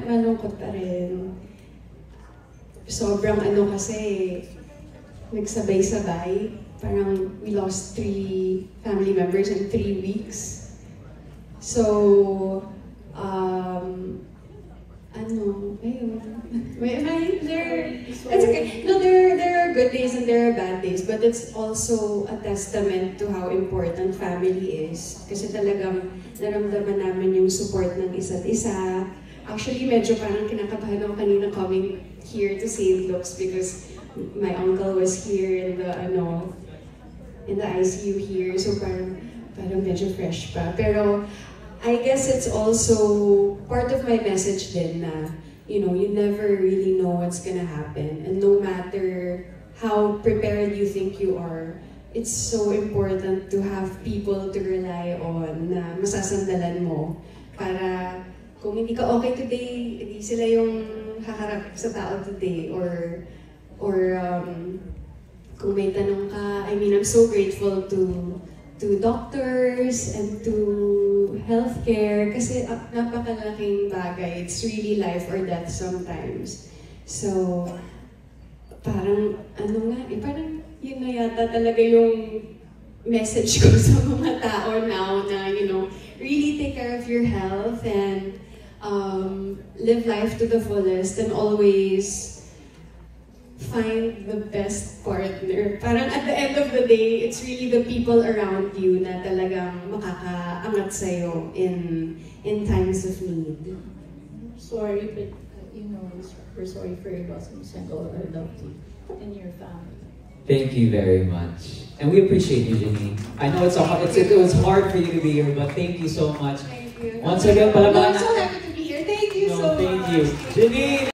malungkot pa rin. Sobrang kasi, nagsabay-sabay. Parang we lost 3 family members in 3 weeks. So, ayun. It's okay. No, there are good days and there are bad days, but it's also a testament to how important family is. Kasi talagang naramdaman namin yung support ng isa't isa. Actually, medyo parang kinakabahan ako kanina coming here to St. Luke's because my uncle was here in the ICU here, so parang medyo fresh pa. Pero I guess it's also part of my message din na, you never really know what's gonna happen. And no matter how prepared you think you are, it's so important to have people to rely on na masasandalan mo. Para kung hindi ka okay today, hindi sila yung haharap sa tao today. Or kung may tanong ka, I'm so grateful to doctors and to healthcare kasi napakalaking bagay. It's really life or death sometimes. So, parang parang yun na yata talaga yung message ko sa mga tao now na, really take care of your health and live life to the fullest and always find the best partner. Parang at the end of the day, it's really the people around you na talagang makakaangat sa'yo in times of need. Sorry, but we're sorry for your loss, Miss Angela, our loved you and your family. Thank you very much. And we appreciate you, Janine. I know it was hard for you to be here, but thank you so much. Thank you. Once again, I'm so happy to be here. Thank you so much. Thank you. Janine!